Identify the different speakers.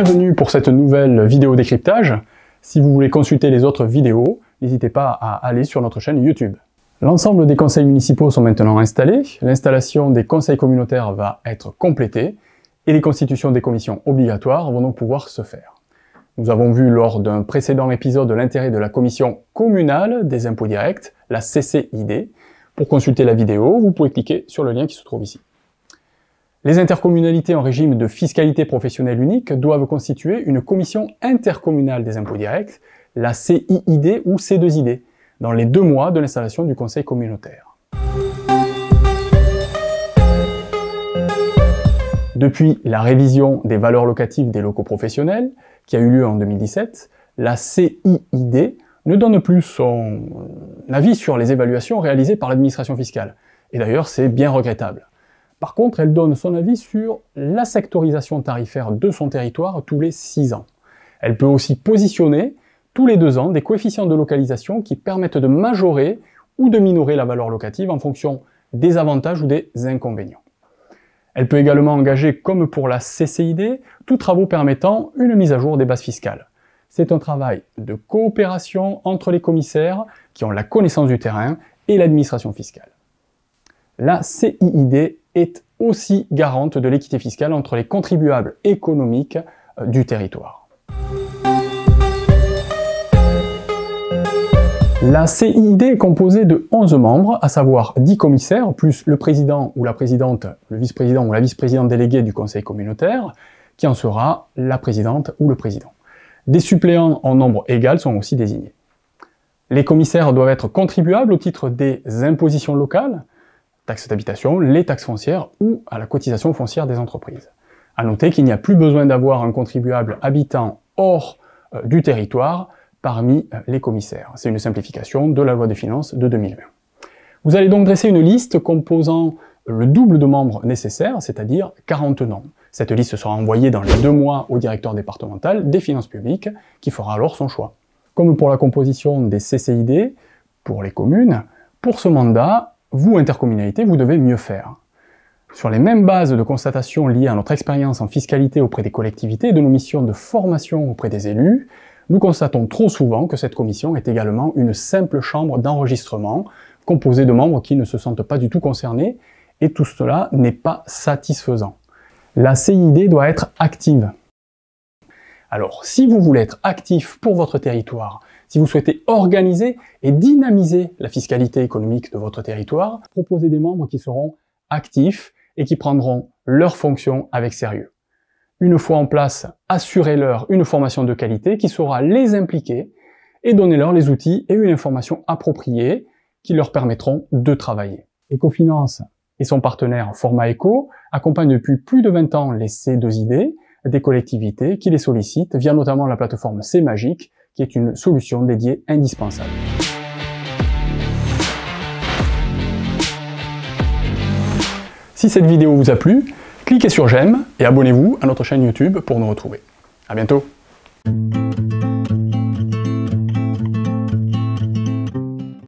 Speaker 1: Bienvenue pour cette nouvelle vidéo décryptage. Si vous voulez consulter les autres vidéos, n'hésitez pas à aller sur notre chaîne YouTube. L'ensemble des conseils municipaux sont maintenant installés, l'installation des conseils communautaires va être complétée et les constitutions des commissions obligatoires vont donc pouvoir se faire. Nous avons vu lors d'un précédent épisode l'intérêt de la commission communale des impôts directs, la CCID. Pour consulter la vidéo, vous pouvez cliquer sur le lien qui se trouve ici. Les intercommunalités en régime de fiscalité professionnelle unique doivent constituer une commission intercommunale des impôts directs, la CIID ou C2ID, dans les 2 mois de l'installation du conseil communautaire. Depuis la révision des valeurs locatives des locaux professionnels, qui a eu lieu en 2017, la CIID ne donne plus son avis sur les évaluations réalisées par l'administration fiscale. Et d'ailleurs, c'est bien regrettable. Par contre, elle donne son avis sur la sectorisation tarifaire de son territoire tous les 6 ans. Elle peut aussi positionner tous les 2 ans des coefficients de localisation qui permettent de majorer ou de minorer la valeur locative en fonction des avantages ou des inconvénients. Elle peut également engager, comme pour la CCID, tous travaux permettant une mise à jour des bases fiscales. C'est un travail de coopération entre les commissaires qui ont la connaissance du terrain et l'administration fiscale. La CIID est aussi garante de l'équité fiscale entre les contribuables économiques du territoire. La CIID est composée de 11 membres, à savoir 10 commissaires, plus le président ou la présidente, le vice-président ou la vice-présidente déléguée du conseil communautaire, qui en sera la présidente ou le président. Des suppléants en nombre égal sont aussi désignés. Les commissaires doivent être contribuables au titre des impositions locales, taxes d'habitation, les taxes foncières ou à la cotisation foncière des entreprises. À noter qu'il n'y a plus besoin d'avoir un contribuable habitant hors du territoire parmi les commissaires. C'est une simplification de la loi des finances de 2020. Vous allez donc dresser une liste composant le double de membres nécessaires, c'est-à-dire 40 noms. Cette liste sera envoyée dans les 2 mois au directeur départemental des finances publiques, qui fera alors son choix. Comme pour la composition des CCID, pour les communes, pour ce mandat, vous, intercommunalité, vous devez mieux faire. Sur les mêmes bases de constatation liées à notre expérience en fiscalité auprès des collectivités et de nos missions de formation auprès des élus, nous constatons trop souvent que cette commission est également une simple chambre d'enregistrement, composée de membres qui ne se sentent pas du tout concernés, et tout cela n'est pas satisfaisant. La CIID doit être active. Alors, si vous voulez être actif pour votre territoire, si vous souhaitez organiser et dynamiser la fiscalité économique de votre territoire, proposez des membres qui seront actifs et qui prendront leurs fonctions avec sérieux. Une fois en place, assurez-leur une formation de qualité qui saura les impliquer et donnez-leur les outils et une information appropriée qui leur permettront de travailler. Ecofinance et son partenaire Format Eco accompagnent depuis plus de 20 ans les C2ID, des collectivités qui les sollicitent via notamment la plateforme C'est Magique, qui est une solution dédiée indispensable. Si cette vidéo vous a plu, cliquez sur j'aime et abonnez-vous à notre chaîne YouTube pour nous retrouver. À bientôt!